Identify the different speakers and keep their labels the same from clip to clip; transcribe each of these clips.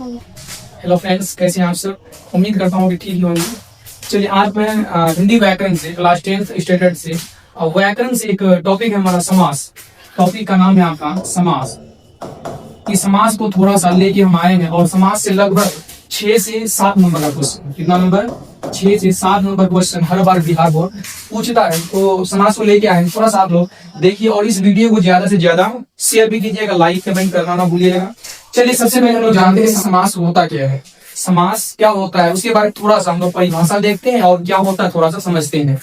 Speaker 1: Hello friends, कैसे हैं आप सब। उम्मीद करता हूँ कि ठीक ही होंगे। चलिए, आज मैं हिंदी व्याकरण से क्लास 10th स्टैंडर्ड से व्याकरण से एक टॉपिक है हमारा समास। टॉपिक का नाम है आपका समास। इस समास को थोड़ा सा लेके हम आए हैं और समास से लगभग 6 से 7 नंबर का क्वेश्चन, कितना नंबर, 6 से 7 नंबर क्वेश्चन हर बार बिहार बोर्ड पूछता है। तो समास को लेके आए, थोड़ा सा आप लोग देखिए और इस वीडियो को ज्यादा से ज्यादा शेयर भी कीजिएगा, लाइक कमेंट करना ना भूलिएगा। चलिए, सबसे पहले हम लोग जानते हैं समास होता क्या है, समास क्या होता है, उसके बारे में थोड़ा सा हम लोग परिभाषा देखते हैं और क्या होता है थोड़ा सा समझते हैं।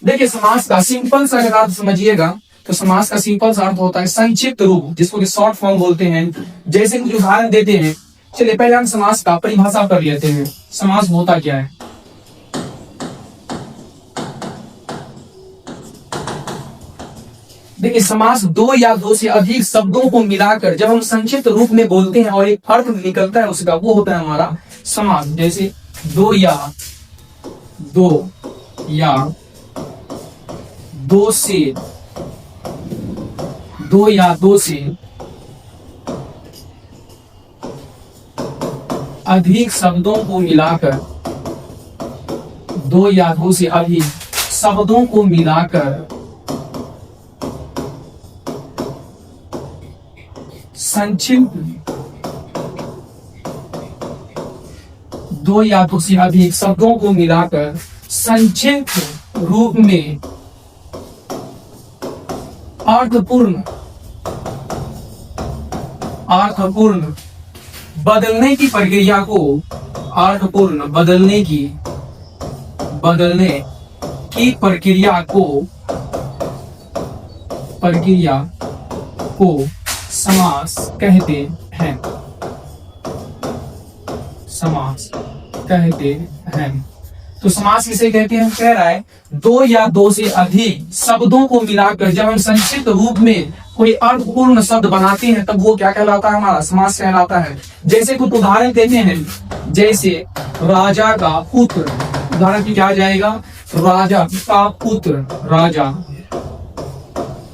Speaker 1: देखिए, समास का सिंपल सा अगर आप समझिएगा तो समास का सिंपल सा अर्थ होता है संक्षिप्त रूप, जिसको कि शॉर्ट फॉर्म बोलते हैं। जैसे कुछ उदाहरण देते हैं। चलिए, पहले हम समास का परिभाषा कर लेते हैं। समास होता क्या है। देखिए, समास दो या दो से अधिक शब्दों को मिलाकर जब हम संक्षिप्त रूप में बोलते हैं और एक अर्थ निकलता है उसका, वो होता है हमारा समास। जैसे दो या दो से, दो या दो से अधिक शब्दों को मिलाकर, दो या दो से अधिक शब्दों को मिलाकर संक्षिप्त, दो या दो से अधिक शब्दों को मिलाकर संक्षिप्त रूप में अर्थपूर्ण बदलने की प्रक्रिया को, अर्थपूर्ण बदलने की प्रक्रिया को समास कहते हैं, समास कहते हैं। तो समास किसे कहते हैं, कह रहा है दो या दो से अधिक शब्दों को मिलाकर जब हम संक्षिप्त रूप में कोई अर्थपूर्ण शब्द बनाते हैं तब वो क्या कहलाता है, हमारा समास कहलाता है। जैसे कुछ उदाहरण देते हैं, जैसे राजा का पुत्र, उदाहरण की क्या आ जाएगा, राजा का पुत्र, राजा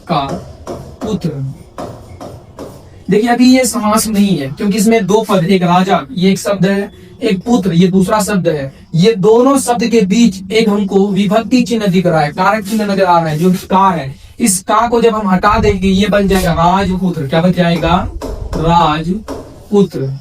Speaker 1: का पुत्र। देखिए, अभी ये समास नहीं है क्योंकि इसमें दो पद, एक राजा ये एक शब्द है, एक पुत्र ये दूसरा शब्द है। ये दोनों शब्द के बीच एक हमको विभक्ति चिन्ह दिख रहा है, कारक चिन्ह नजर आ रहा है, जो का है। इस का को जब हम हटा देंगे ये बन जाएगा राजपुत्र। क्या बन जाएगा, राजपुत्र।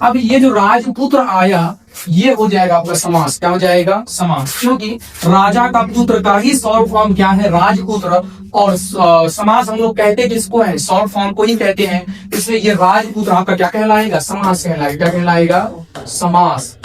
Speaker 1: अब ये जो राजपुत्र आया ये हो जाएगा आपका समास। क्या हो जाएगा, समास, क्योंकि राजा का पुत्र का ही शॉर्ट फॉर्म क्या है, राजपुत्र। और समास हम लोग कहते किसको है, शॉर्ट फॉर्म को ही कहते हैं। इसलिए ये राजपुत्र आपका क्या कहलाएगा, समास कहलाएगा। क्या कहलाएगा, समास।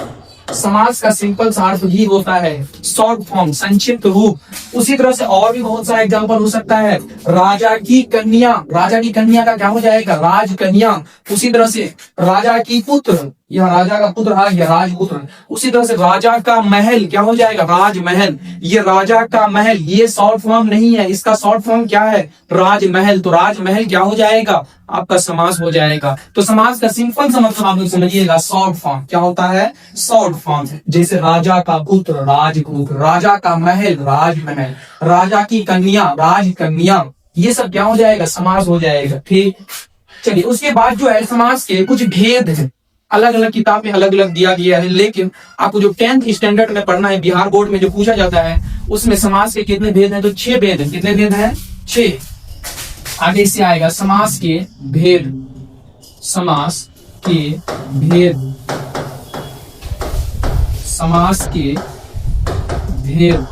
Speaker 1: समास का सिंपल सा अर्थ ही होता है शॉर्ट फॉर्म, संक्षिप्त रूप। उसी तरह से और भी बहुत सारा एग्जांपल हो सकता है। राजा की कन्या, राजा की कन्या का क्या हो जाएगा, राजकन्या। उसी तरह से राजा की पुत्र, यह राजा का पुत्र आ गया राजपुत्र। उसी तरह से राजा का महल क्या हो जाएगा, राजमहल। ये राजा का महल ये शॉर्ट फॉर्म नहीं है, इसका शॉर्ट फॉर्म क्या है, राजमहल। तो राजमहल क्या हो जाएगा, आपका समास हो जाएगा। तो समास का सिंपल सा मतलब आप लोग समझिएगा, शॉर्ट फॉर्म। क्या होता है, शॉर्ट फॉर्म। जैसे राजा का पुत्र, राजपुत्र। राजा का महल, राजमहल। राजा की कन्या, राजकन्या। ये सब क्या हो जाएगा, समास हो जाएगा। ठीक, चलिए, उसके बाद जो है समास के कुछ भेद है, अलग अलग किताब में अलग अलग दिया गया है, लेकिन आपको जो 10th स्टैंडर्ड में पढ़ना है, बिहार बोर्ड में जो पूछा जाता है उसमें समास के कितने भेद हैं, तो 6 भेद हैं। कितने भेद हैं, 6। आगे इससे आएगा समास के भेद, समास के भेद, समास के भेद।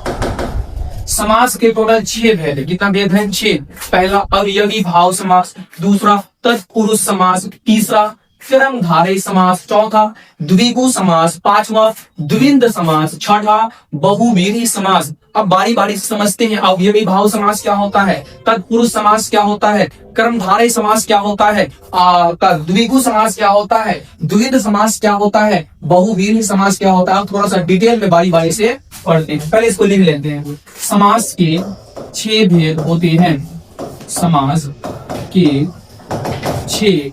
Speaker 1: समास के टोटल 6 भेद है। कितना भेद है, 6। पहला अवयवी भाव समास, दूसरा तत्पुरुष समास, तीसरा कर्मधारय समास, चौथा द्विगु समास, पांचवा द्विंद समास, छठा बहुव्रीहि समास। अब बारी बारी से समझते हैं। अवयवी भाव समास क्या होता है, तत्पुरुष समास क्या होता है, कर्मधारय समास क्या होता है, द्विगु समास क्या होता है, द्विंद समास क्या होता है, बहुव्रीहि समास क्या होता है। थोड़ा सा डिटेल में बारी बारी से पढ़ते हैं। पहले इसको लिख लेते हैं। समास के 6 भेद होते हैं, समास के 6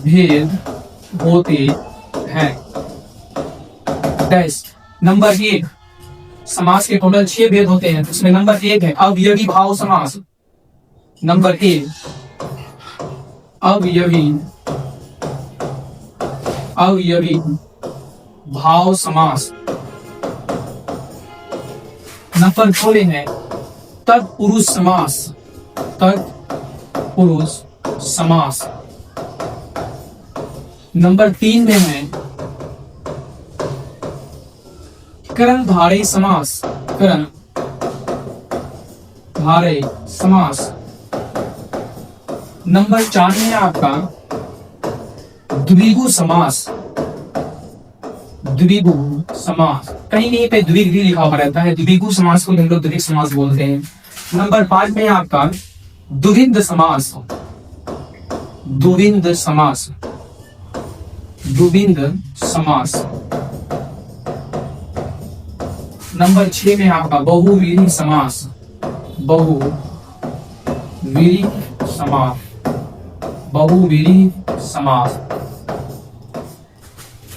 Speaker 1: भेद होते हैं। नंबर 1, समास के टोटल 6 भेद होते हैं, उसमें नंबर 1 है अवयवी भाव समास। नंबर 1 अवयवी अवयवी भाव समास। नंबर 2 में है तत्पुरुष समास। तत्पुरुष समास। नंबर 3 में है कर्णधारय समास। कर्णधारय समास। नंबर 4 में है आपका द्विगु समास। द्विगु समास, कहीं कहीं पे द्विग भी लिखा हुआ रहता है, द्विगु समास को हम लोग द्विग समास बोलते हैं। नंबर 5 में आपका द्विविध समास। द्विविध समास। द्विविध समास। नंबर 6 में आपका बहुव्रीहि समास। बहुव्रीहि समास। बहुव्रीहि समास।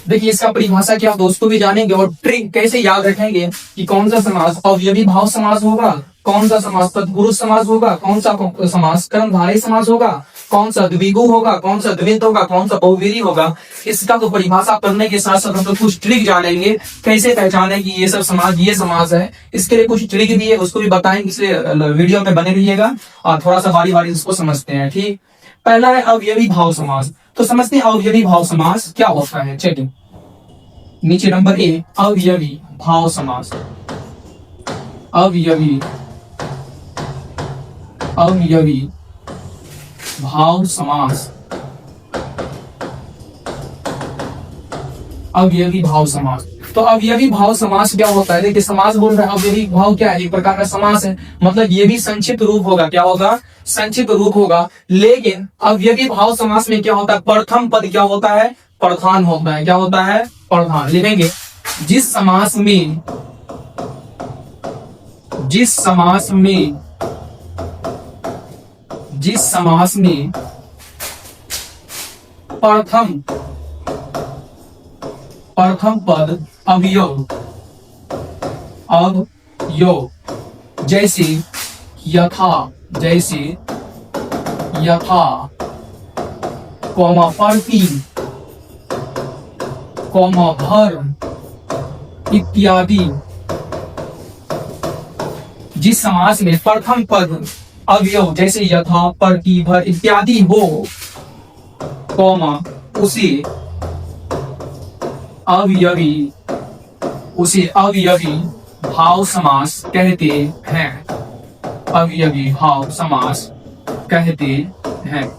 Speaker 1: देखिए इसका परिभाषा क्या दोस्तों भी जानेंगे और ट्रिक कैसे याद रखेंगे कि कौन सा समास अवयवी भाव समास होगा, कौन सा समास तत्पुरुष समास होगा, कौन सा समास कर्मधारय समास होगा, कौन सा द्विगु होगा, कौन सा द्विविध होगा, कौन सा बहुव्रीहि होगा। इसका तो परिभाषा पढ़ने के साथ साथ हम तो कुछ ट्रिक जानेंगे कैसे पहचाने कि ये सब समास ये समास है। इसके लिए कुछ ट्रिक भी है, उसको भी बताएंगे, इसलिए वीडियो में बने रहिएगा और थोड़ा सा बारी बारी उसको समझते हैं। ठीक, पहला है अवयवी भाव समास। तो समझते हैं अवयवी भाव समास क्या होता है। चलिए नीचे नंबर 1 अवयवी भाव समास। अवयवी भाव समास। अवयवी भाव समास। तो अवयवी भाव समास क्या होता है? देखिए समास बोल रहे हैं, अवयवी भाव क्या है? एक प्रकार का समास है, मतलब ये भी संक्षिप्त रूप होगा। क्या होगा? संक्षिप्त रूप होगा। लेकिन अवयवी भाव समास में क्या होता है? प्रथम पद क्या होता है? प्रधान होता है। क्या होता है? प्रधान। लिखेंगे जिस समास में प्रथम पद अवयव जैसे यथा कौमा प्रति कौमा भर इत्यादि। जिस समास में प्रथम पद अवयव जैसे यथा प्रति भर इत्यादि हो, कौमा उसे अवयवी भाव समास कहते हैं। अवयवी भाव समास कहते हैं।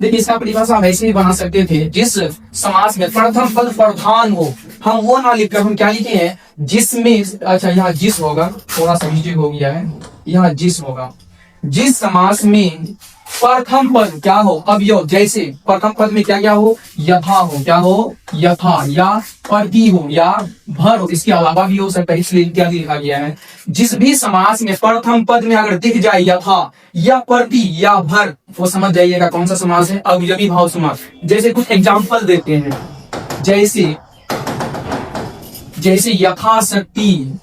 Speaker 1: देखिए इसका परिभाषा हम ऐसे ही बना सकते थे, जिस समास में प्रथम पद प्रधान हो, हम वो ना लिखकर हम क्या लिखे हैं? जिसमें, अच्छा यहाँ जिस होगा, थोड़ा सा मिस्टेक हो गया है, यहाँ जिस होगा। जिस समास में प्रथम पद क्या हो? अवयव जैसे प्रथम पद में क्या क्या हो? यथा हो। क्या हो? यथा, या प्रति हो, या भर हो, इसके अलावा भी हो सकता है, इसलिए इत्यादि लिखा गया है। जिस भी समास में प्रथम पद में अगर दिख जाए यथा या प्रति या भर, वो समझ जाइएगा कौन सा समास है? अवयवी भाव समास। जैसे कुछ एग्जाम्पल देते हैं, जैसे यथाशक्ति,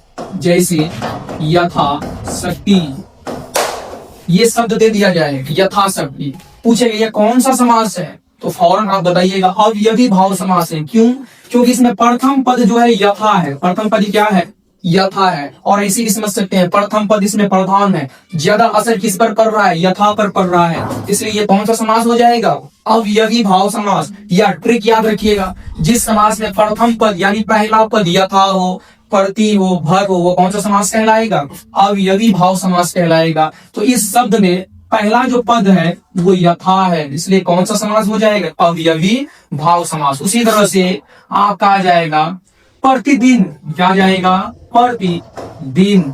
Speaker 1: ये शब्द दे दिया जाए यथाशक्ति, पूछेगा ये कौन सा समास है? तो फौरन आप बताइएगा अवयवी भाव समास है। क्यों? क्योंकि इसमें प्रथम पद जो है यथा है। प्रथम पद क्या है? यथा है। और ऐसे भी समझ सकते हैं प्रथम पद इसमें प्रधान है, ज्यादा असर किस पर पड़ रहा है? यथा पर पड़ रहा है, इसलिए ये कौन सा समास हो जाएगा? अवयवी भाव समास। या ट्रिक याद रखिएगा, जिस समास में प्रथम पद यानी पहला पद यथा हो, प्रति हो, भर हो, वो कौन सा समास कहलाएगा? अवयवी भाव समास कहलाएगा। तो इस शब्द में पहला जो पद है वो यथा है, इसलिए कौन सा समास हो जाएगा? अवयवी भाव समास। उसी तरह से आपका आ जाएगा प्रतिदिन। क्या जाएगा? प्रतिदिन।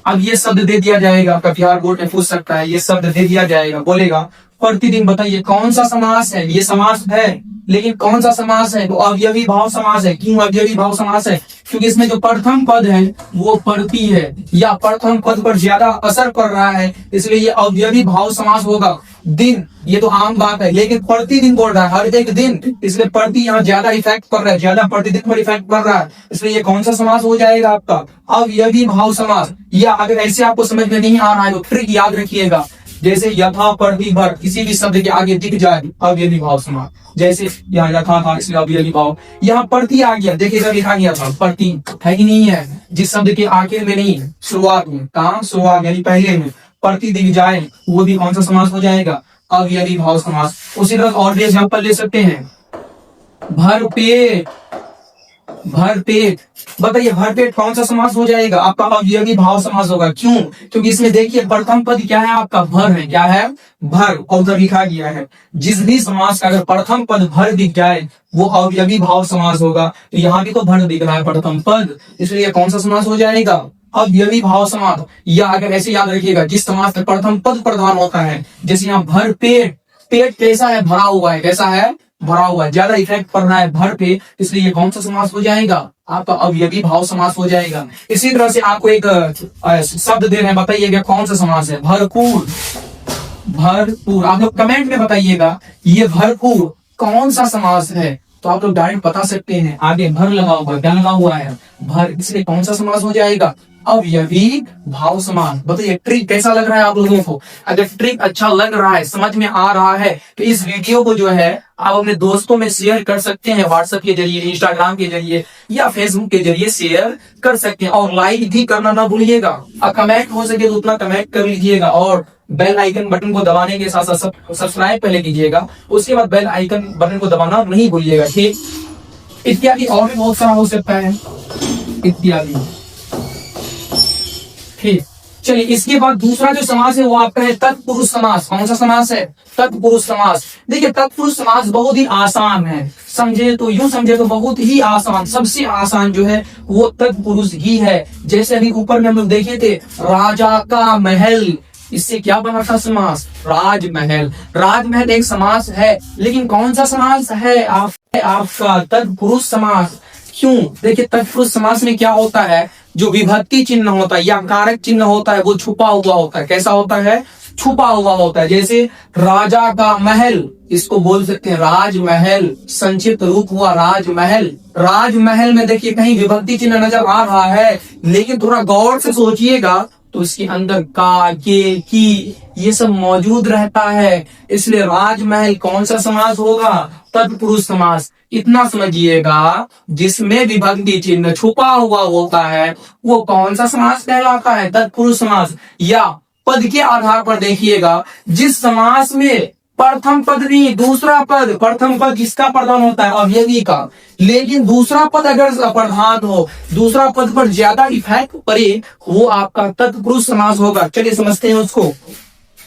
Speaker 1: अब ये शब्द दे दिया जाएगा, कटिहार बोर्ड में पूछ सकता है, ये शब्द दे दिया जाएगा, बोलेगा प्रतिदिन, बताइए कौन सा समास है? ये समास है, लेकिन कौन सा समास है? तो अवयवी भाव समास है। क्यों अवयवी भाव समास है? क्योंकि इसमें जो प्रथम पद है वो प्रति है, या प्रथम पद पर ज्यादा असर पड़ रहा है, इसलिए ये अवयवी भाव समास होगा। दिन, ये तो आम बात है, लेकिन प्रतिदिन बोल रहा है, हर एक दिन, इसलिए प्रति यहाँ ज्यादा इफेक्ट कर रहा है, ज्यादा प्रतिदिन पर इफेक्ट कर रहा है, इसलिए ये कौन सा समास हो जाएगा आपका? अवयवी भाव समास। या अगर ऐसे आपको समझ में नहीं आ रहा है तो ट्रिक याद रखिएगा, जैसे यथा प्रति भर, किसी भी शब्द के आगे दिख जाए अवयवी भाव समास। जैसे यहाँ यथा था इसलिए अवयवी भाव, यहाँ प्रति आ गया, देखिए इधर लिखा गया था प्रति, है कि नहीं है, जिस शब्द के आखिर में नहीं शुरुआत में, कहा शुरुआत यानी पहले में प्रति दिख जाए वो भी कौन सा समास हो जाएगा, अवयवी भाव समास। उसी तरह और भी एग्जाम्पल ले सकते हैं, भर पेट, भर पेट, बताइए भर पेट कौन सा समास हो जाएगा, आपका अवयवी भाव समास होगा। क्यों? क्योंकि इसमें देखिए प्रथम पद क्या है आपका, भर है, क्या है, भर, और उधर लिखा गया है जिस भी समास का अगर प्रथम पद भर दिख जाए वो अवयवी भाव समास होगा। तो यहाँ भी तो भर दिख रहा है प्रथम पद, इसलिए कौन सा समास हो जाएगा, अवयवी भाव समास। या अगर ऐसे याद रखिएगा जिस समास में प्रथम पद प्रधान होता है, जैसे यहाँ भर पेट, पेट कैसा है, भरा हुआ है, कैसा है, भरा हुआ है, ज्यादा इफेक्ट पड़ रहा है भर पे, इसलिए ये कौन सा समास हो जाएगा, आपका अवयवी भाव समास हो जाएगा। इसी तरह से आपको एक शब्द दे रहे हैं, बताइएगा कौन सा समास है, भरपूर, भरपूर, आप लोग कमेंट में बताइएगा ये भरपूर कौन सा समास है, तो आप लोग डायरेक्ट बता सकते हैं। आगे भर लगा हुआ, क्या लगा हुआ है, भर, इसलिए कौन सा समास हो जाएगा, अवयवी भाव समास। बताइए ट्रिक कैसा लग रहा है आप लोगों को? अगर ट्रिक अच्छा लग रहा है, समझ में आ रहा है, तो इस वीडियो को जो है आप अपने दोस्तों में शेयर कर सकते हैं, व्हाट्सएप के जरिए, इंस्टाग्राम के जरिए या फेसबुक के जरिए शेयर कर सकते हैं। और लाइक भी करना ना भूलिएगा, और कमेंट हो सके तो उतना कमेंट कर लीजिएगा, और बेल आइकन बटन को दबाने के साथ साथ सब्सक्राइब पहले कीजिएगा, उसके बाद बेल आइकन बटन को दबाना नहीं भूलिएगा, ठीक। इत्यादि और भी बहुत सारा हो सकता है, इत्यादि, ठीक। चलिए इसके बाद दूसरा जो समास है वो आपका है तत्पुरुष समास। कौन सा समास है, तत्पुरुष समास। देखिए तत्पुरुष समास बहुत ही आसान है, समझे तो यूं समझे तो बहुत ही आसान, सबसे आसान जो है वो तत्पुरुष ही है। जैसे अभी ऊपर में हम लोग देखे थे राजा का महल, इससे क्या बना था समास, राजमहल। राजमहल एक समास है, लेकिन कौन सा समास है, आपका तत्पुरुष समास। क्यों? देखिए तत्पुरुष समास में क्या होता है, जो विभक्ति चिन्ह होता है या कारक चिन्ह होता है वो छुपा हुआ होता है। कैसा होता है, छुपा हुआ होता है। जैसे राजा का महल, इसको बोल सकते हैं राजमहल, संक्षिप्त रूप हुआ राजमहल। राजमहल में देखिए कहीं विभक्ति चिन्ह नजर आ रहा है, लेकिन थोड़ा गौर से सोचिएगा तो इसके अंदर का, के, की, ये सब मौजूद रहता है, इसलिए राजमहल कौन सा समास होगा, तत्पुरुष समास। इतना समझिएगा, जिसमें विभक्ति चिन्ह छुपा हुआ होता है वो कौन सा समास कहलाता है, तत्पुरुष समास। या पद के आधार पर देखिएगा, जिस समास में प्रथम पद नहीं दूसरा पद, प्रथम पद किसका प्रधान होता है, अवयवी का, लेकिन दूसरा पद अगर प्रधान हो, दूसरा पद पर ज्यादा इफेक्ट पड़े, वो आपका तत्पुरुष समास होगा। चलिए समझते हैं उसको।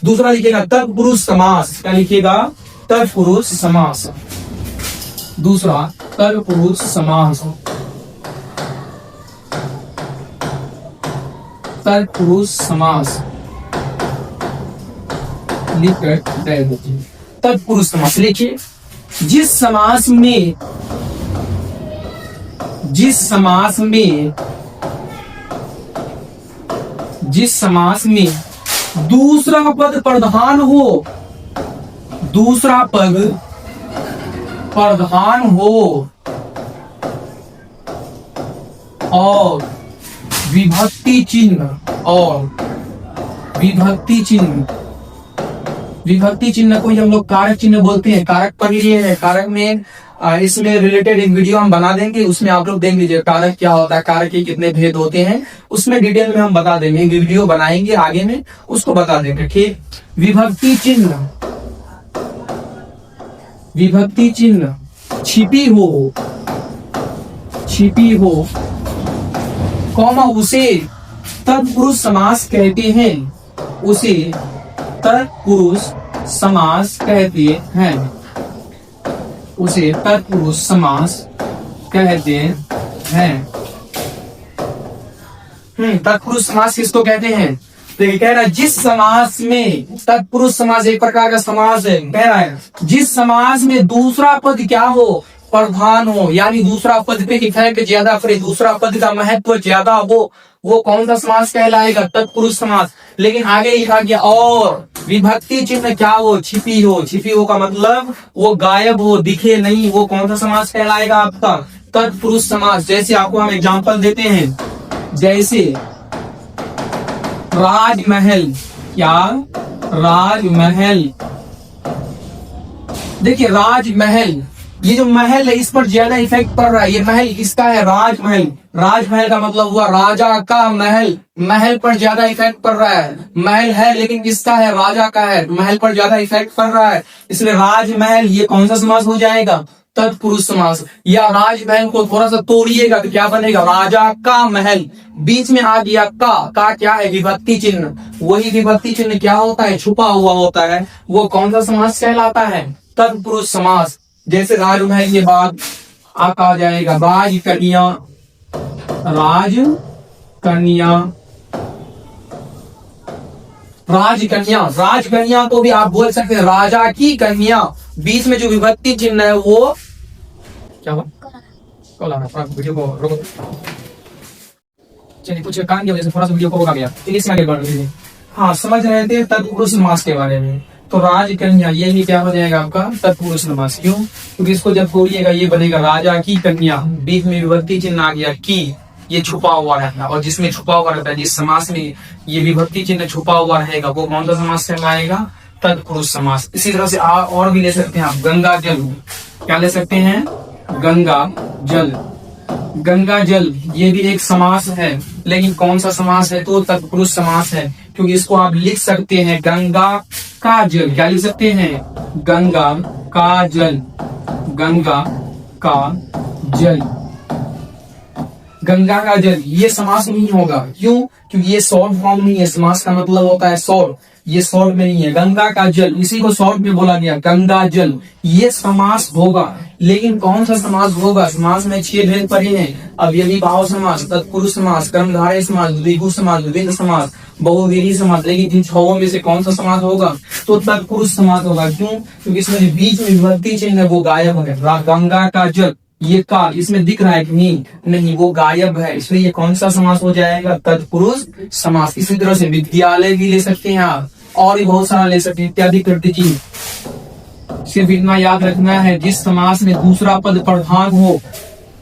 Speaker 1: दूसरा लिखिएगा तत्पुरुष समास, क्या लिखिएगा, तत्पुरुष समास। दूसरा तत्पुरुष समास, तत्पुरुष समास लिखकर तत्पुरुष समास लिखिए। जिस समास में दूसरा पद प्रधान हो, दूसरा पद प्रधान हो और विभक्ति चिन्ह को हम लोग कारक चिन्ह बोलते हैं। कारक पढ़ लीजिए, कारक में इसमें रिलेटेड एक वीडियो हम बना देंगे, उसमें आप लोग देख लीजिए कारक क्या होता है, कारक के कितने भेद होते हैं, उसमें डिटेल में हम बता देंगे, वीडियो बनाएंगे आगे में, उसको बता देंगे, ठीक। विभक्ति चिन्ह छिपी हो कौमा, उसे तत्पुरुष समास कहते हैं, उसे तत्पुरुष समास कहते हैं, उसे तत्पुरुष समास कहते हैं। तत्पुरुष समास किसको कहते हैं, देखिए कह रहा है जिस समास में, तत्पुरुष समास एक प्रकार का समास है, कह रहा है जिस समास में दूसरा पद क्या हो, प्रधान हो, यानी दूसरा पद पे इफेक्ट ज्यादा पड़े, दूसरा पद का महत्व ज्यादा हो, वो कौन सा समास कहलाएगा, तत्पुरुष समास। लेकिन आगे लिखा गया और विभक्ति चिन्ह क्या हो, छिपी हो का मतलब वो गायब हो, दिखे नहीं, वो कौन सा समास कहलाएगा, आपका तत्पुरुष समास। जैसे आपको हम एग्जांपल देते हैं, जैसे राजमहल, क्या राजमहल। देखिए राजमहल, ये जो महल है इस पर ज्यादा इफेक्ट पड़ रहा है। ये महल किसका है? राजमहल। राजमहल का मतलब हुआ राजा का महल। महल पर ज्यादा इफेक्ट पड़ रहा है। महल है लेकिन किसका है? राजा का है। महल पर ज्यादा इफेक्ट पड़ रहा है, इसलिए राजमहल ये कौन सा समास हो जाएगा? तत्पुरुष समास। या राजमहल को थोड़ा सा तोड़िएगा तो क्या बनेगा? राजा का महल। बीच में आ गया का क्या है? विभक्ति चिन्ह। वही विभक्ति चिन्ह क्या होता है? छुपा हुआ होता है। वो कौन सा समास कहलाता है? तत्पुरुष समास। जैसे राजमहल के बाद आ जाएगा राजकन्या। राजकन्या, राजकन्या, राजकन्या को भी आप बोल सकते हैं राजा की कन्या। बीच में जो विभक्ति चिन्ह है वो क्या हुआ? कॉल आ रहा है, वीडियो को रोको। चलिए कुछ काम की वजह से थोड़ा सा वीडियो को रोका गया, तो इससे आगे बढ़ रहे थे। हाँ, समझ रहे थे तत्पुरुष समास के बारे में। तो राजकन्या ये भी क्या हो जाएगा आपका? तत्पुरुष समास। क्यों? क्योंकि इसको जब तोड़िएगा ये बनेगा राजा की कन्या। बीच में विभक्ति चिन्ह आ गया की, ये छुपा हुआ रहता है। और जिसमें छुपा हुआ रहता है, जिस समास में ये विभक्ति चिन्ह छुपा हुआ रहेगा, वो कौन सा समास कहलाएगा? तत्पुरुष समास। इसी तरह से और भी ले सकते हैं आप। गंगा जल, क्या ले सकते हैं? गंगा जल। गंगा जल ये भी एक समास है, लेकिन कौन सा समास है? तो तत्पुरुष समास है। क्योंकि इसको आप लिख सकते हैं गंगा का जल। क्या लिख सकते हैं? गंगा का जल। गंगा का जल, गंगा का जल। ये समास नहीं होगा। क्यों? क्योंकि ये शॉर्ट फॉर्म नहीं है। समास का मतलब होता है शॉर्ट, ये शॉर्ट में नहीं है। गंगा का जल, इसी को शॉर्ट में बोला गया, गंगा जल। ये समास होगा, लेकिन कौन सा समास होगा? समास में 6 भेद पड़े हैं। अवयवी भाव समास, तत्पुरुष समास, कर्मधारय समास, द्विगु समास, द्विविध समास, बहुव्रीहि समास। लेकिन इन 6 में से कौन सा समास होगा? तो तत्पुरुष समास होगा। क्यों? क्योंकि इसमें जो बीच में विभक्ति चिन्ह है वो गायब है। गंगा का जल, ये का इसमें दिख रहा है कि नहीं? नहीं, वो गायब है, इसलिए ये कौन सा समास हो जाएगा? तत्पुरुष समास। इसी तरह से विद्यालय भी ले सकते हैं आप, और भी बहुत सारा ले सकते हैं, इत्यादि करते जी। सिर्फ इतना याद रखना है, जिस समास में दूसरा पद प्रधान हो,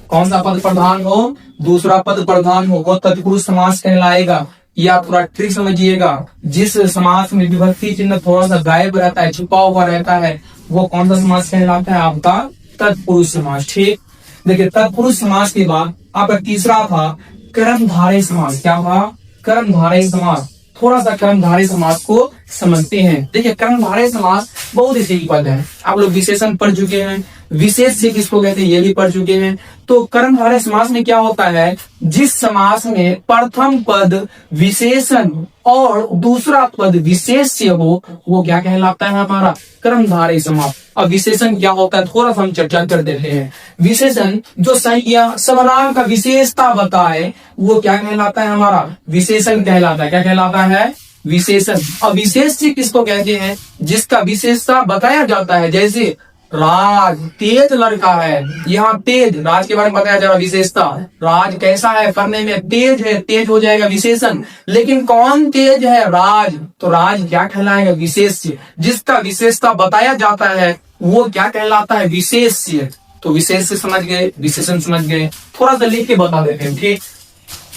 Speaker 1: कौन सा पद प्रधान हो? दूसरा पद प्रधान हो, वो तत्पुरुष समास कहलाएगा। या पूरा ट्रिक समझिएगा। जिस समास में विभक्ति चिन्ह थोड़ा सा गायब रहता है, छुपा हुआ रहता है, वो कौन सा समास कहलाता है? आपका तत्पुरुष समास। ठीक, देखिए तत्पुरुष समास के बाद आपका तीसरा था कर्मधारय समास। क्या हुआ? कर्मधारय समास। थोड़ा सा कर्मधारय समास को समझते हैं। देखिए कर्मधारय समास बहुत ही सही पद है। आप लोग विशेषण पढ़ चुके हैं, विशेष से किसको कहते हैं ये भी पढ़ चुके हैं। तो कर्मधारय समास में क्या होता है? जिस समास में प्रथम पद विशेषण और दूसरा पद विशेष्य हो, वो क्या कहलाता है? हमारा कर्मधारय समास। अब विशेषण क्या होता है थोड़ा सा हम चर्चा कर देते हैं। विशेषण जो संज्ञा सर्वनाम का विशेषता बताए, वो क्या कहलाता है? हमारा विशेषण कहलाता है। क्या कहलाता है? विशेषण। अब विशेष्य किसको कहते हैं? जिसका विशेषता बताया जाता है। जैसे राज तेज लड़का है, यहाँ तेज, राज के बारे में बताया जा रहा विशेषता। राज कैसा है? पढ़ने में तेज है, तेज हो जाएगा विशेषण। लेकिन कौन तेज है? राज। तो राज क्या कहलाएगा? विशेष्य। जिसका विशेषता बताया जाता है वो क्या कहलाता है? विशेष्य। तो विशेष्य समझ गए, विशेषण समझ गए। थोड़ा सा लिख के बता देते हैं। ठीक,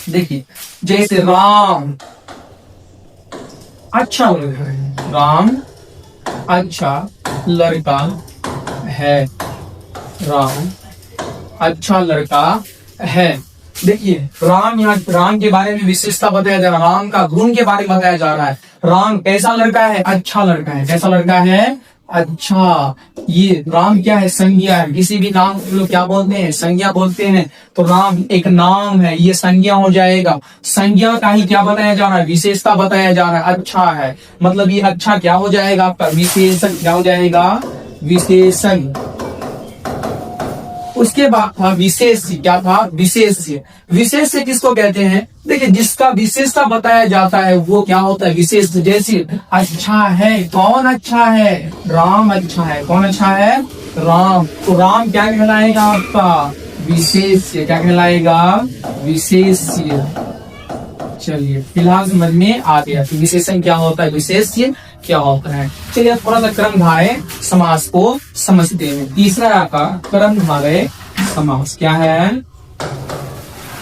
Speaker 1: देखिए जैसे राम अच्छा लड़का है, राम अच्छा लड़का है, राम अच्छा लड़का है। देखिए राम, यहाँ राम के बारे में विशेषता बताया जा रहा है, राम का गुण के बारे में बताया जा रहा है। राम कैसा लड़का है? अच्छा लड़का है। कैसा लड़का है? अच्छा। ये राम क्या है? संज्ञा है। किसी भी नाम को लोग क्या बोलते हैं? संज्ञा बोलते हैं। तो राम एक नाम है, ये संज्ञा हो जाएगा। संज्ञा का ही क्या बताया जा रहा है? विशेषता बताया जा रहा है। अच्छा है, मतलब ये अच्छा क्या हो जाएगा? आपका विशेषण। क्या हो जाएगा? विशेषण। उसके बाद था विशेष्य। क्या था? विशेष्य। विशेष्य किसको कहते हैं? देखिए जिसका विशेषता बताया जाता है वो क्या होता है? विशेष। जैसे अच्छा है, कौन अच्छा है? राम अच्छा है। कौन अच्छा है? राम। तो राम क्या कहलाएगा? आपका विशेष्य। क्या कहलाएगा? विशेष्य। चलिए फिलहाल समझ में आ गया कि विशेषण क्या होता है, विशेष्य क्या होता है। चलिए थोड़ा सा कर्मधारय समास को समझते हैं। तीसरा आपका कर्मधारय समास। क्या है?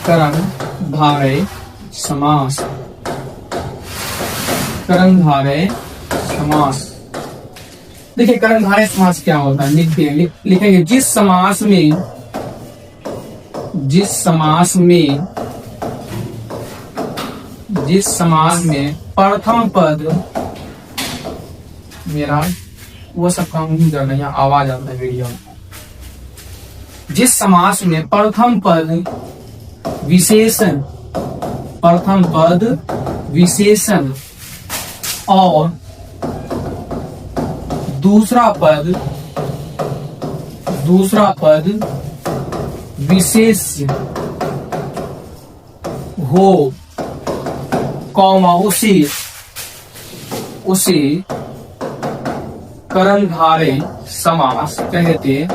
Speaker 1: कर्मधारय समास। कर्मधारय समास। देखिए कर्मधारय समास क्या होता है, लिखेंगे जिस समास में प्रथम पद, मेरा वो सब काम नहीं करना, यहाँ आवाज आता है वीडियो में। जिस समास में प्रथम पद विशेषण और दूसरा पद विशेष्य हो, कौमा उसे कर्णधारय समास कहते हैं।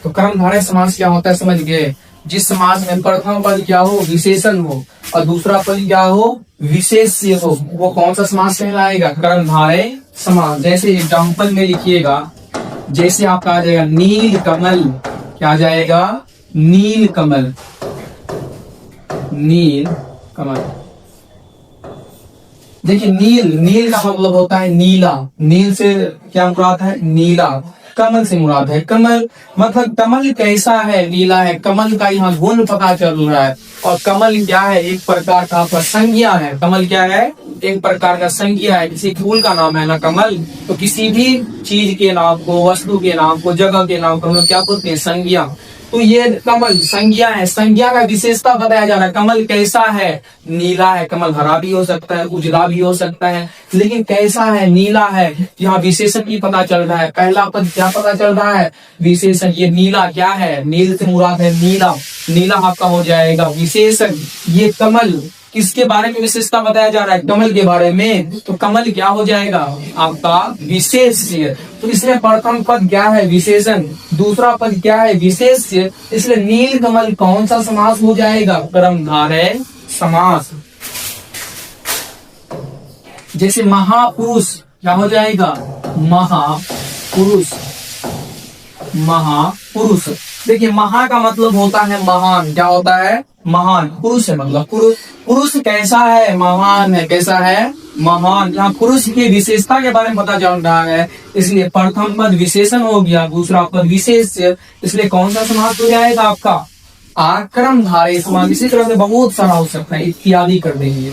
Speaker 1: तो कर्मधारय समास क्या होता है समझ गए। जिस समास में प्रथम पद क्या हो, विशेषण हो, और दूसरा पद क्या हो, विशेष्य हो, वो कौन सा समास कहलाएगा, कर्मधारय समास। जैसे एग्जाम्पल में लिखिएगा, जैसे आपका आ जाएगा नील कमल, क्या आ जाएगा, नील कमल। देखिए नील का मतलब होता है नीला, नील से क्या मुराद है, नीला। कमल से मुराद है कमल, मतलब कमल कैसा है, नीला है। कमल का यहाँ गुण पता चल रहा है। और कमल क्या है, एक प्रकार का आपका संज्ञा है। कमल क्या है, एक प्रकार का संज्ञा है। किसी फूल का नाम है ना कमल, तो किसी भी चीज के नाम को, वस्तु के नाम को, जगह के नाम को हम लोग क्या बोलते हैं, संज्ञा। तो ये कमल संज्ञा है, संज्ञा का विशेषता बताया जा रहा है। कमल कैसा है, नीला है। कमल हरा भी हो सकता है, उजला भी हो सकता है, लेकिन कैसा है, नीला है। यहाँ विशेषण भी पता चल रहा है। पहला पद क्या पता चल रहा है, विशेषण। ये नीला क्या है, नील से मुराद है नीला, नीला आपका हो जाएगा विशेषण। ये कमल किसके बारे में विशेषता बताया जा रहा है, कमल के बारे में। तो कमल क्या हो जाएगा, आपका विशेष्य। तो इसमें प्रथम पद क्या है, विशेषण, दूसरा पद क्या है, विशेष्य। इसलिए नील कमल कौन सा समास हो जाएगा, कर्मधारय समास। जैसे महापुरुष क्या हो जाएगा, महापुरुष। देखिए महा का मतलब होता है महान। क्या होता है, महान। पुरुष है मतलब पुरुष कैसा है, महान है। कैसा है, महान। यहाँ पुरुष की विशेषता के बारे में पता चल रहा है, इसलिए प्रथम पद विशेषण हो गया, दूसरा पद विशेष्य। इसलिए कौन सा समास हो जाएगा आपका, कर्मधारय समास। इसी तरह से बहुत सारा हो सकता है, इत्यादि कर देंगे।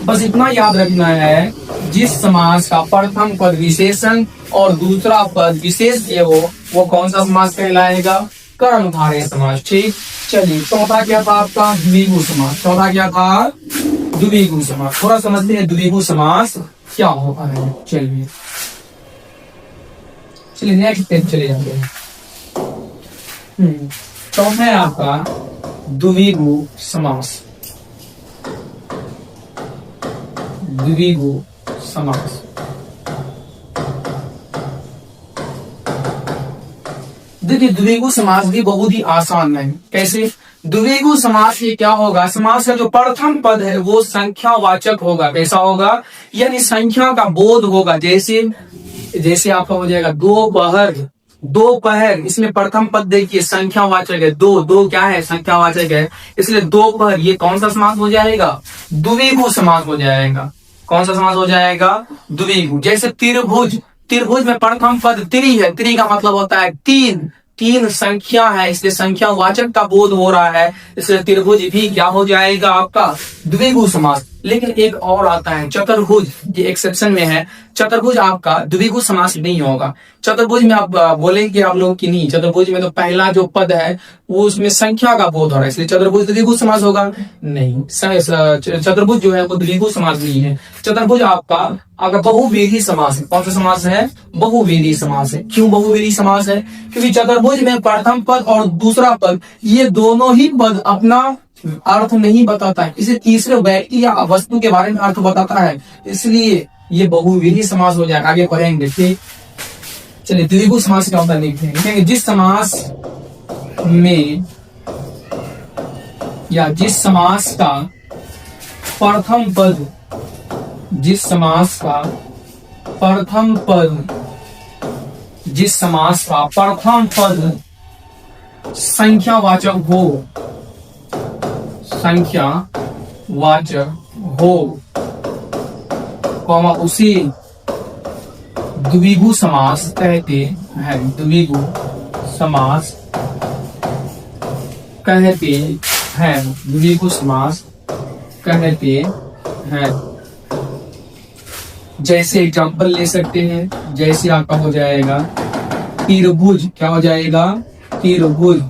Speaker 1: बस इतना याद रखना है, जिस समास का प्रथम पद विशेषण और दूसरा पद विशेष्य हो, वो कौन सा समास कहलाएगा, कर्मधारय समास। ठीक, चलिए चौथा क्या था आपका, द्विगु समास। चौथा क्या था, द्विगु समास। थोड़ा समझते हैं द्विगु समास क्या होता है। चलिए नेक्स्ट पेज चले जाते हैं। चौथा है आपका द्विगु समास। द्विगु समास, देखिए द्विगु समास भी बहुत ही आसान है। कैसे, द्विगु समास ये क्या होगा, समास का जो प्रथम पद है वो संख्यावाचक होगा। कैसा होगा, यानी संख्या का बोध होगा। जैसे आपका हो जाएगा दोपहर, इसमें प्रथम पद देखिए संख्यावाचक है। दो क्या है, संख्यावाचक है। इसलिए दोपहर ये कौन सा समास हो जाएगा, द्विगु समास हो जाएगा। कौन सा समास हो जाएगा, द्विगु। जैसे त्रिभुज में प्रथम पद त्रि है। त्रि का मतलब होता है तीन संख्या है, इसलिए संख्यावाचक का बोध हो रहा है, इसलिए त्रिभुज भी क्या हो जाएगा आपका, द्विगु समास। लेकिन एक और आता है चतुर्भुज, ये एक्सेप्शन में है। चतुर्भुज आपका द्विगु समास नहीं होगा। चतुर्भुज में आप बोलेंगे आप लोग कि नहीं, चतुर्भुज में तो पहला जो पद है वो उसमें संख्या का बोध हो रहा है, इसलिए चतुर्भुज द्विगु समास होगा नहीं। चतुर्भुज जो है वो द्विगु समास नहीं है। चतुर्भुज आपका बहुव्रीहि समास है। कौन सा समास है, बहुव्रीहि समास है। क्यों बहुव्रीहि समास है, क्योंकि चतुर्भुज में प्रथम पद और दूसरा पद ये दोनों ही पद अपना अर्थ नहीं बताता है, किसी तीसरे व्यक्ति या वस्तु के बारे में अर्थ बताता है, इसलिए ये बहुव्रीहि समास हो जाएगा। आगे पढ़ेंगे, ठीक। चलिए द्विगु समास का उत्तर लिखेंगे। जिस समास में या जिस समास का प्रथम पद, जिस समास का प्रथम पद संख्यावाचक हो, संख्यावाचक हो, कॉमा उसे द्विगु समास कहते हैं, द्विगु समास कहते हैं, द्विगु समास कहते हैं। जैसे एग्जांपल ले सकते हैं, जैसे आपका हो जाएगा त्रिभुज, क्या हो जाएगा त्रिभुज।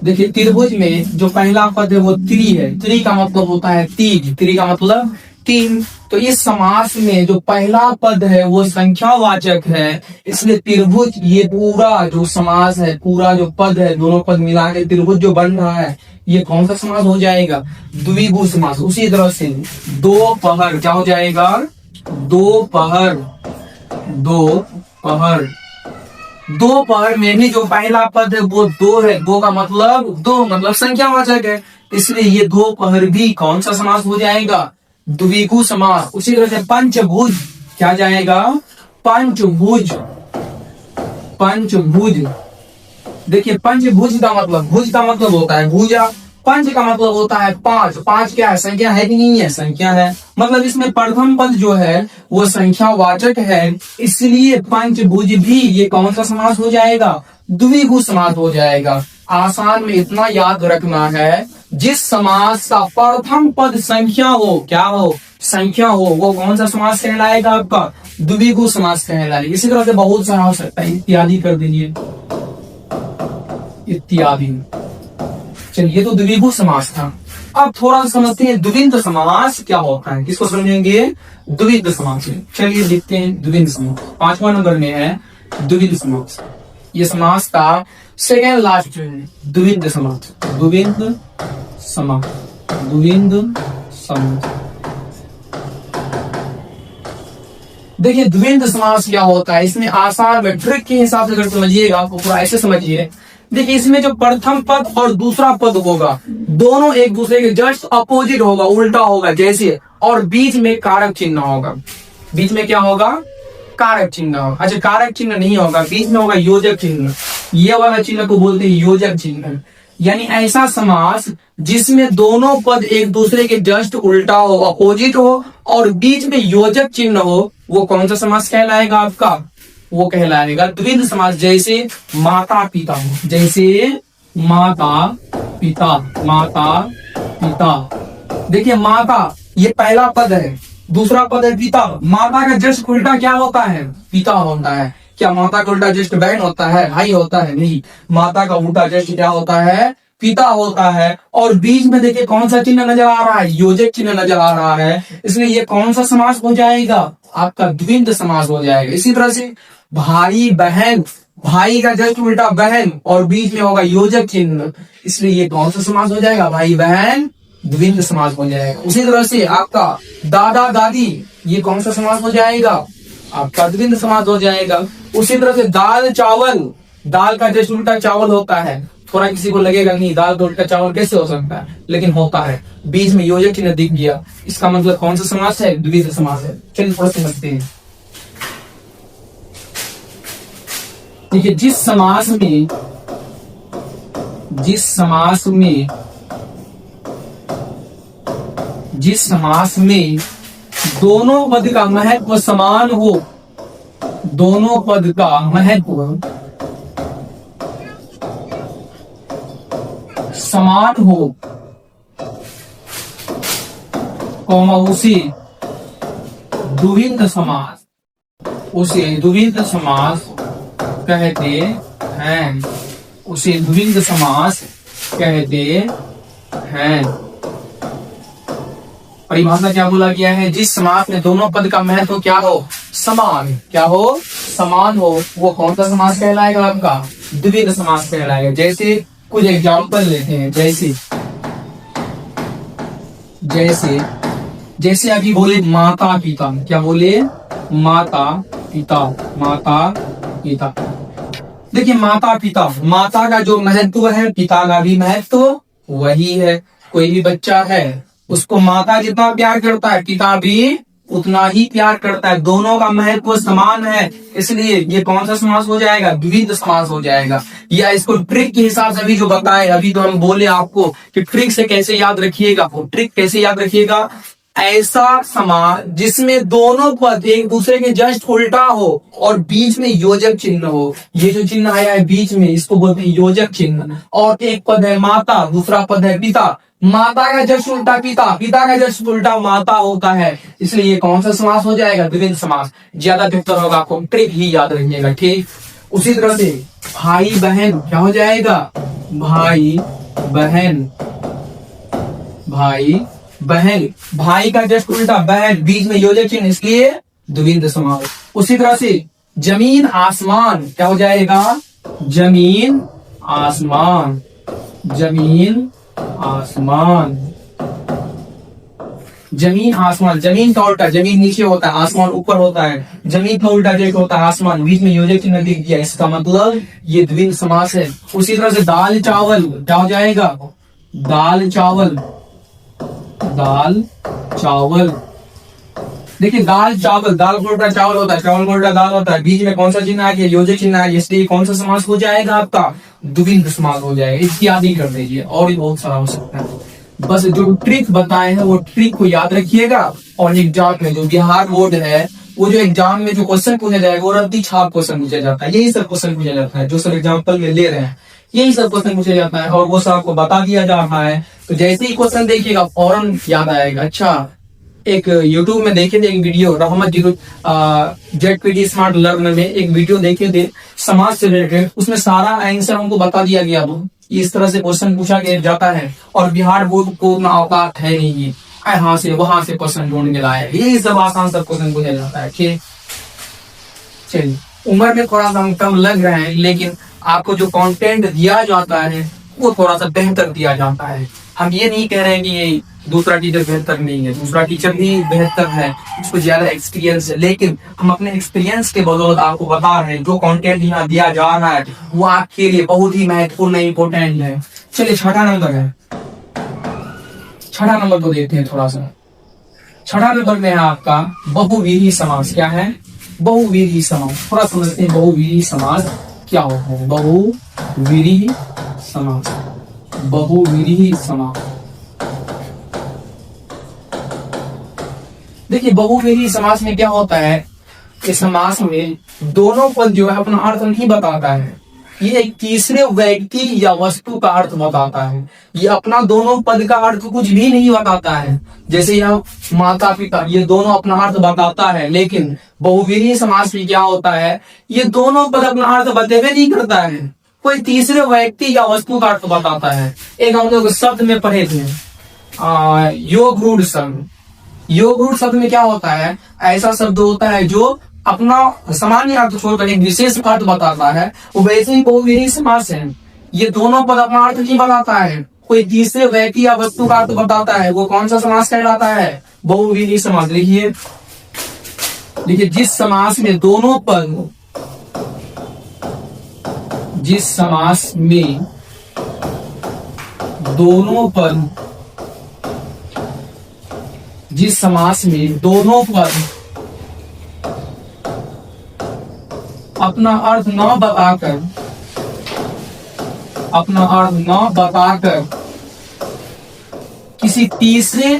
Speaker 1: देखिए त्रिभुज में जो पहला पद है वो त्रि है, त्रि का मतलब होता है तीन, त्रि का मतलब तीन। तो इस समास में जो पहला पद है वो संख्यावाचक है, इसलिए त्रिभुज ये पूरा जो समास है, पूरा जो पद है, दोनों पद मिला के त्रिभुज जो बन रहा है, ये कौन सा समास हो जाएगा, द्विगु समास। उसी तरह से दोपहर क्या हो जाएगा, दोपहर, दोपहर, दोपहर में भी जो पहला पद है वो दो है, दो का मतलब दो, मतलब संख्यावाचक है, इसलिए ये दोपहर भी कौन सा समास हो जाएगा, द्विगु समास। उसी तरह से पंचभुज क्या जाएगा, पंचभुज, पंचभुज। देखिए पंचभुज का मतलब, भुज का मतलब होता है भुजा, पंच का मतलब होता है पांच, पांच क्या है, संख्या है कि नहीं है, संख्या है, मतलब इसमें प्रथम पद जो है वो संख्यावाचक है, इसलिए पंचभुज भी ये कौन सा समास हो जाएगा, द्विगु समास हो जाएगा। आसान में इतना याद रखना है, जिस समास का प्रथम पद संख्या हो, क्या हो, संख्या हो, वो कौन सा समास कहलाएगा आपका, द्विगु समास कहलाएगा। इसी तरह से बहुत सारा हो सकता है, इत्यादि कर दीजिए, इत्यादि। चलिए तो द्विगु समास था। अब थोड़ा सा समझते हैं द्विविध समास क्या होता है, किसको समझेंगे, द्विविध समास। चलिए देखते हैं द्विविध समास। 5वां नंबर में है द्विविध समास। ये समास का सेकेंड लास्ट है, द्विविध समास, द्विविध समास, द्विविध समास। देखिए द्विविध समास क्या होता है, इसमें आसान में ट्रिक के हिसाब से अगर समझिएगा तो पूरा ऐसे समझिए। देखिए इसमें जो प्रथम पद और दूसरा पद होगा, दोनों एक दूसरे के जस्ट अपोजिट होगा, उल्टा होगा जैसे, और बीच में कारक चिन्ह होगा। बीच में क्या होगा, कारक चिन्ह होगा। अच्छा कारक चिन्ह नहीं होगा, बीच में होगा योजक चिन्ह। ये वाला चिन्ह को बोलते हैं योजक चिन्ह। यानी ऐसा समास जिसमें दोनों पद एक दूसरे के जस्ट उल्टा हो, अपोजिट हो, और बीच में योजक चिन्ह हो, वो कौन सा समास कहलाएगा आपका, वो कहलाएगा द्विविध समास। जैसे माता पिता, जैसे माता पिता, माता पिता। देखिए माता ये पहला पद है, दूसरा पद है पिता। माता का जस्ट उल्टा क्या होता है, पिता होता है। क्या माता का उल्टा जस्ट बहन होता है, भाई होता है, नहीं, माता का उल्टा जस्ट क्या होता है, पिता होता है। और बीच में देखिए कौन सा चिन्ह नजर आ रहा है, योजक चिन्ह नजर आ रहा है, इसलिए ये कौन सा समास हो जाएगा, आपका द्विविध समास हो जाएगा। इसी तरह से भाई बहन, भाई का जस्ट उल्टा बहन, और बीच में होगा योजक चिन्ह, इसलिए ये कौन सा समास हो जाएगा, भाई बहन, द्विविध समास हो जाएगा। उसी तरह से आपका दादा दादी, ये कौन सा समास हो जाएगा, आपका द्विविध समास हो जाएगा। उसी तरह से दाल चावल, दाल का जस्ट उल्टा चावल होता है। थोड़ा किसी को लगेगा नहीं दाल का उल्टा चावल कैसे हो सकता है, लेकिन होता है, बीच में योजक चिन्ह दिख गया, इसका मतलब कौन सा समास है, द्विविध समास है। चलिए थोड़ा समझते हैं। देखिए जिस समास में, जिस समास में, जिस समास में दोनों पद का महत्व समान हो, दोनों पद का महत्व समान हो, कौमा उसे द्विविध समास, उसे द्विविध समास कहते हैं, उसे द्विविध समास कहते हैं। परिभाषा क्या बोला गया है, जिस समास में दोनों पद का महत्व क्या हो, समान, क्या हो, समान हो, वो कौन सा समास कहलाएगा आपका, द्विविध समास कहलाएगा। जैसे कुछ एग्जाम्पल लेते हैं, जैसे जैसे जैसे अभी बोले माता पिता, क्या बोले, माता पिता, माता पिता। देखिए माता पिता, माता का जो महत्व है पिता का भी महत्व वही है। कोई भी बच्चा है उसको माता जितना प्यार करता है पिता भी उतना ही प्यार करता है, दोनों का महत्व समान है, इसलिए ये कौन सा समास हो जाएगा, द्विविध समास हो जाएगा। या इसको ट्रिक के हिसाब से अभी जो बताए, अभी तो हम बोले आपको कि ट्रिक से कैसे याद रखिएगा, ट्रिक कैसे याद रखिएगा, ऐसा समास जिसमें दोनों पद एक दूसरे के जस्ट उल्टा हो और बीच में योजक चिन्ह हो। ये जो चिन्ह आया है बीच में, इसको बोलते हैं योजक चिन्ह। और एक पद है माता, दूसरा पद है पिता, माता का जस्ट उल्टा पिता, पिता का जस्ट उल्टा माता होता है, इसलिए ये कौन सा समास हो जाएगा, द्विविध समास। ज्यादा बेहतर होगा आपको ट्रिक ही याद रखिएगा, ठीक। उसी तरह से भाई बहन क्या हो जाएगा, भाई बहन, भाई बहन, भाई का जस्ट उल्टा बहन, बीच में योजक चिन्ह, इसलिए द्विविध समास। उसी तरह से जमीन आसमान क्या हो जाएगा, जमीन आसमान, जमीन आसमान, जमीन आसमान। जमीन का उल्टा, जमीन नीचे होता है, आसमान ऊपर होता है, जमीन का उल्टा जो होता है आसमान, बीच में योजक चिन्ह दिख गया, इसका मतलब ये द्विविध समास है। उसी तरह से दाल चावल क्या हो जाएगा, दाल चावल, दाल चावल। देखिए दाल चावल, दाल का उल्टा चावल होता है, चावल का उल्टा दाल होता है, बीच में कौन सा चिन्ह आ गया, योजक चिन्ह आ गया, इसलिए कौन सा समास हो जाएगा आपका, द्विविध समास हो जाएगा। इसकी याद ही कर दीजिए, और भी बहुत सारा हो सकता है। बस जो ट्रिक बताए हैं वो ट्रिक को याद रखिएगा। और एग्जाम में जो बिहार बोर्ड है, वो जो एग्जाम में जो क्वेश्चन पूछा जाएगा वो रद्दी छाप क्वेश्चन पूछा जाता है, यही सब क्वेश्चन पूछा जाता है जो सर एग्जाम्पल में ले रहे हैं, यही सब क्वेश्चन पूछा जाता है और वो सब आपको बता दिया जा रहा है। तो जैसे ही क्वेश्चन देखिएगा फौरन याद आएगा। अच्छा, एक YouTube में देखे थे एक वीडियो, रहमत जेडपीटी स्मार्ट लर्नर में एक वीडियो देखे थे समाज से रिलेटेड, उसमें सारा आंसर हमको बता दिया गया। वो इस तरह से क्वेश्चन पूछा गया जाता है और बिहार बोर्ड को उतना औकात है नहीं है यहाँ से वहां से क्वेश्चन ढूंढ के लाए, यही सब आसान सब क्वेश्चन पूछा जाता है। ठीक, चलिए उम्र में थोड़ा सा कम लग रहे हैं, लेकिन आपको जो कंटेंट दिया जाता है वो थोड़ा सा बेहतर दिया जाता है। हम ये नहीं कह रहे हैं कि ये दूसरा टीचर बेहतर नहीं है, दूसरा टीचर भी बेहतर है, उसको ज्यादा एक्सपीरियंस है, लेकिन हम अपने एक्सपीरियंस के बदौलत आपको बता रहे हैं जो कंटेंट यहाँ दिया जा रहा है वो आपके लिए बहुत ही महत्वपूर्ण इंपोर्टेंट है। चलिए छठा नंबर है, छठा नंबर को देखते हैं थोड़ा सा। छठा नंबर में है आपका बहुव्रीहि समास। क्या है, बहुव्रीहि समास। थोड़ा समझते हैं बहुव्रीहि समास क्या होता है। बहुव्रीहि समास, बहुव्रीहि समास। देखिए बहुव्रीहि समास में क्या होता है, इस समास में दोनों पद जो है अपना अर्थ नहीं बताता है, ये एक तीसरे व्यक्ति या वस्तु का अर्थ बताता है। ये अपना दोनों पद का अर्थ कुछ भी नहीं बताता है। जैसे यहाँ माता पिता, ये दोनों अपना अर्थ बताता है, लेकिन बहुव्रीहि समास में क्या होता है, ये दोनों पद अपना अर्थ बतेवे नहीं करता है, कोई तीसरे व्यक्ति या वस्तु का अर्थ बताता है। एक हम लोग शब्द में पढ़े थे योग रूढ़ शब्द। योग रूढ़ शब्द में क्या होता है, ऐसा शब्द होता है जो अपना सामान्य अर्थ छोड़कर एक विशेष अर्थ बताता है, वो वैसे ही बहुव्रीहि समास है। ये दोनों पद अपना अर्थ नहीं बताता है, कोई तीसरे व्यक्ति या वस्तु का अर्थ बताता है, वो कौन सा समास कहलाता है, बहुव्रीहि समास। लिखिए, देखिए जिस समास में दोनों पद, जिस समास में दोनों पद, जिस समास में दोनों पद अपना अर्थ न बताकर, अपना अर्थ न बताकर किसी तीसरे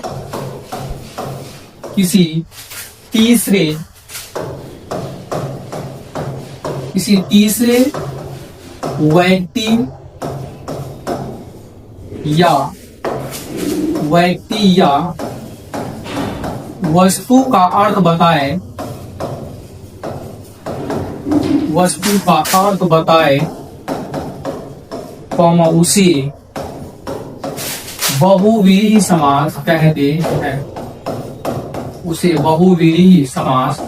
Speaker 1: व्यक्ति या वस्तु का अर्थ बताए, वस्तु का अर्थ बताए, उसे बहुव्रीहि समास कहते हैं, उसे बहुव्रीहि समास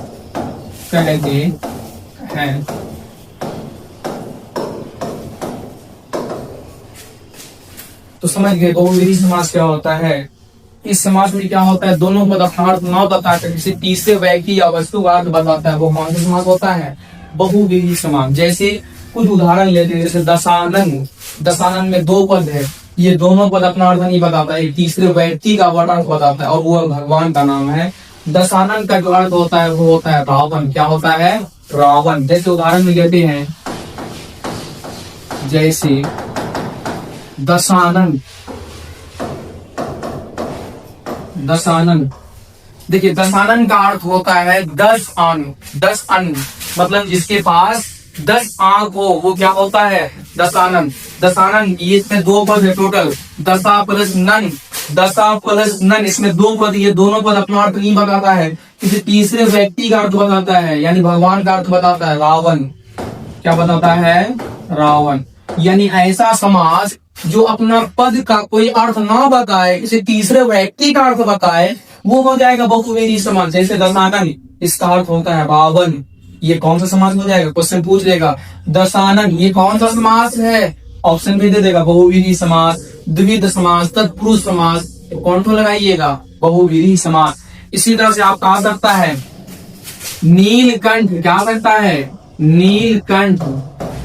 Speaker 1: कहते हैं। तो समझ गए बहुव्रीहि समास क्या होता है। इस समास में क्या होता है, दोनों पद अपना अर्थ न बताकर किसी तीसरे व्यक्ति या वस्तु का अर्थ बताता है, वो कौन सा समास होता है, बहुव्रीहि समास। जैसे कुछ उदाहरण लेते हैं, जैसे दशानन, दशानन में दो पद है, ये दोनों पद अपना अर्थ नहीं बताता है, तीसरे व्यक्ति का अर्थ बताता है और वो भगवान का नाम है। दशानन का जो अर्थ होता है वो होता है रावण। क्या होता है? रावण। जैसे उदाहरण में कहते हैं, जैसे दशानन, दशानन। देखिए दशानन का अर्थ होता है 10 अंग। 10 अंग मतलब जिसके पास 10 आंख हो वो क्या होता है? दशानन। दशानन ये इसमें 2 पद है टोटल, दशा प्लस नन। दशा प्लस नन, इसमें 2 पद, ये दोनों पद अपना अर्थ नहीं बताता है, किसी तीसरे व्यक्ति का अर्थ बताता है, यानी भगवान का अर्थ बताता है। रावण क्या बताता है? रावण। यानी ऐसा समास जो अपना पद का कोई अर्थ ना बताए, किसी तीसरे व्यक्ति का अर्थ बताए, वो हो जाएगा बहुव्रीहि समास। जैसे दशानन, इसका अर्थ होता है रावण, ये कौन सा समास हो जाएगा? क्वेश्चन पूछ लेगा, दशानन ये कौन सा समास है? ऑप्शन भी दे देगा, बहुव्रीहि समास, द्विविध समास, तत्पुरुष समास। कौन सा लगाइएगा? बहुव्रीहि समास। इसी तरह से आप कहा सकता है नीलकंठ। क्या सकता है? नीलकंठ।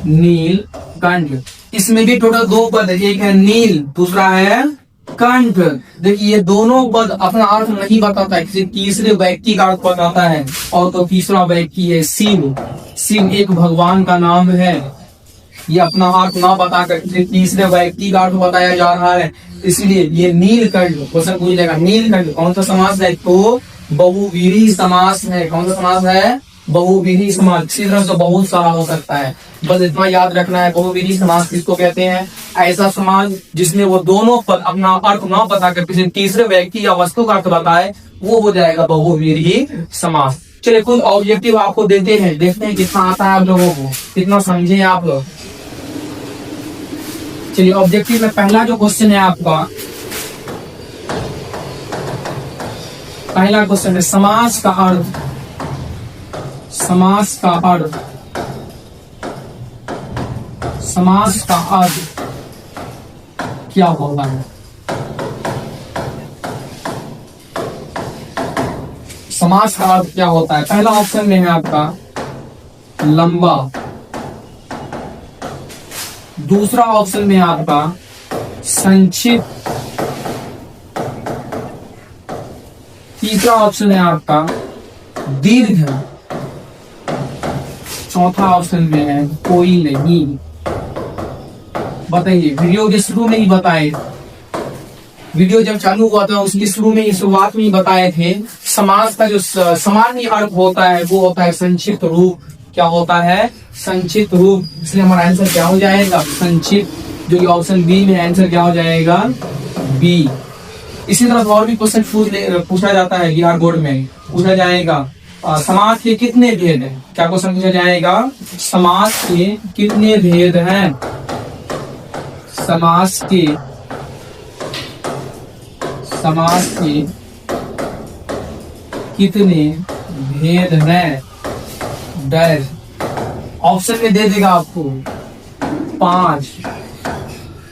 Speaker 1: नीलकंठ, इसमें भी टोटल 2 पद है, एक है नील, दूसरा है कंठ। देखिए ये दोनों पद अपना अर्थ नहीं बताता है, किसी तीसरे व्यक्ति का अर्थ बताता है। और तो तीसरा व्यक्ति है शिव। शिव एक भगवान का नाम है, ये अपना अर्थ ना बताकर किसी तीसरे व्यक्ति का अर्थ बताया जा रहा है, इसलिए ये नीलकंठ। क्वेश्चन पूछ लेगा नीलकंठ कौन सा समास है? तो बहुव्रीहि समास है। कौन सा समास है? बहुव्रीहि समास। इसी तरह से बहुत सारा हो सकता है, बस इतना याद रखना है। बहुव्रीहि समास किसको कहते हैं? ऐसा समास जिसमें वो दोनों पद अपना अर्थ ना बताकर किसी तीसरे व्यक्ति या वस्तु का अर्थ बताए, वो हो जाएगा बहुव्रीहि समास। चलिए कुछ ऑब्जेक्टिव आपको देते हैं, देखते हैं कितना आता है आप लोगों को, कितना समझे आप लोग। चलिए ऑब्जेक्टिव में पहला जो क्वेश्चन है आपका, पहला क्वेश्चन है समास का अर्थ। समास का अर्थ, समास का अर्थ क्या होता है? समास का अर्थ क्या होता है? पहला ऑप्शन में है आपका लंबा, दूसरा ऑप्शन में है आपका संक्षिप्त, तीसरा ऑप्शन है आपका दीर्घ, चौथा ऑप्शन में है कोई नहीं। बताइए, वीडियो के शुरू में ही बताए, वीडियो जब चालू हुआ था उसकी शुरू में ही, शुरुआत में ही बताए थे, समास का जो सामान्य अर्थ होता है वो होता है संक्षिप्त रूप। क्या होता है? संक्षिप्त रूप। इसलिए हमारा आंसर क्या हो जाएगा? संक्षिप्त। जो कि ऑप्शन बी में आंसर क्या हो जाएगा? बी। इसी तरह और भी क्वेश्चन पूछा जाता है, बिहार बोर्ड में पूछा जाएगा समास के कितने भेद हैं? क्या क्वेश्चन पूछा जाएगा? समास के कितने भेद हैं? समास के कितने भेद हैं? डैश। ऑप्शन में दे देगा आपको 5,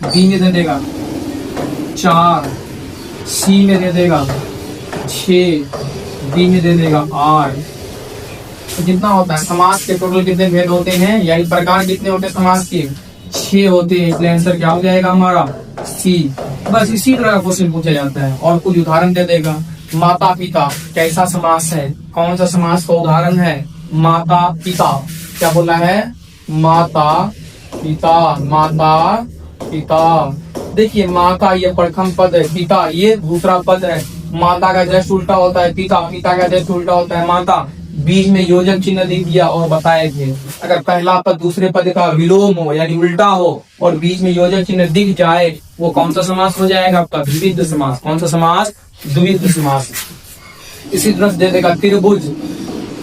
Speaker 1: बी में दे देगा 4, सी में दे देगा 6, डी में दे देगा 8। तो कितना होता है? समास के टोटल कितने भेद होते हैं, यानी प्रकार कितने होते हैं समास के? 6 होते हैं। इसलिए आंसर क्या हो जाएगा हमारा? सी। बस इसी तरह का क्वेश्चन पूछा जाता है। और कुछ उदाहरण दे देगा, माता पिता कैसा समास है? कौन सा समास का उदाहरण है? माता पिता। क्या बोला है? माता पिता। माता पिता। देखिए माँ का ये प्रथम पद है, पिता ये दूसरा पद है। माता का जस्ट उल्टा होता है पिता, पिता का जस्ट उल्टा होता है माता। बीच में योजक चिन्ह दे दिया और बताए थे, अगर पहला पद दूसरे पद का विलोम हो यानी उल्टा हो और बीच में योजक चिन्ह दिख जाए, वो कौन सा समास हो जाएगा आपका? द्विविध समास। कौन सा समास? द्विविध समास। इसी तरह दे देगा त्रिभुज।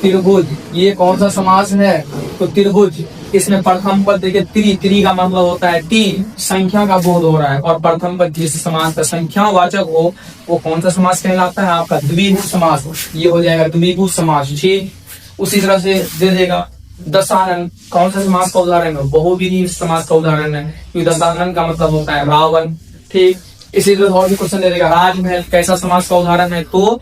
Speaker 1: त्रिभुज ये कौन सा समास है? तो त्रिभुज। इसमें प्रथम पद देखिए त्रि का मतलब होता है टी, संख्या का बोध हो रहा है, और प्रथम पद जिस समास का संख्या वाचक हो वो कौन सा समास कहलाता है आपका? द्विभुज समास। ये हो जाएगा द्विभुज समास। ठीक उसी तरह से दे देगा दशानन। कौन सा समास का उदाहरण है? बहुव्रीहि समास का उदाहरण है, क्योंकि दशानन का मतलब होता है रावण। ठीक इसी तरह और भी क्वेश्चन दे देगा राजमहल कैसा समास का उदाहरण है? तो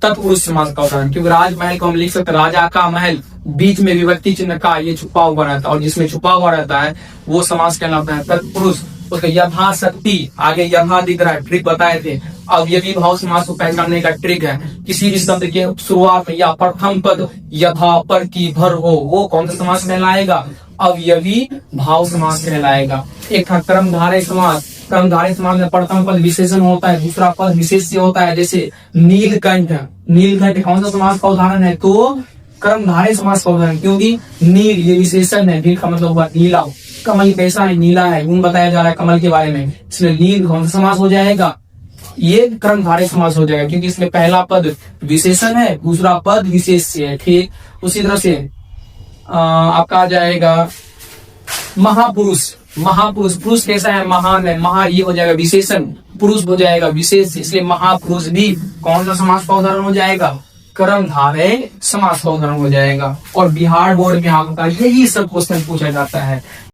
Speaker 1: तत्पुरुष समास का उदाहरण, क्योंकि राजमहल को हम लिख सकते राजा का महल, बीच में विभक्ति चिन्ह का ये छुपा हुआ रहता है, और जिसमें छुपा हुआ रहता है वो समास कहलाता है तत्पुरुष। उसका यथाशक्ति, आगे यथा दिख रहा है, ट्रिक बताए थे। अवयवी भाव समास को पहचानने का ट्रिक है, किसी भी शब्द के शुरुआत में या प्रथम पद यथा पर की भर हो, वो कौन सा समास कहलाएगा? अवयवी भाव समास कहलाएगा। एक था कर्मधारय समास। कर्मधारय समास में प्रथम पद विशेषण होता है, दूसरा पद विशेष्य होता है। जैसे नीलकंठ, नीलकंठ कौन सा समास का उदाहरण है? तो कर्मधारय समास का उदाहरण, क्योंकि नील ये विशेषण है, नील का मतलब हुआ नीला। कमल कैसा है? नीला है, गुण बताया जा रहा है कमल के बारे में, इसलिए नील कौन सा समास हो जाएगा? ये कर्मधारय समास हो जाएगा, क्योंकि इसमें पहला पद विशेषण है, दूसरा पद विशेष्य है। ठीक उसी तरह से आपका आ जाएगा महापुरुष। महापुरुष, पुरुष कैसा है? महान है, महा ये हो जाएगा विशेषण, पुरुष हो जाएगा विशेष, इसलिए महापुरुष भी कौन सा समास का उदाहरण हो जाएगा? कर्मधारय समास का उदाहरण हो जाएगा। और बिहार बोर्ड में आपका यही सब क्वेश्चन पूछा जाता है।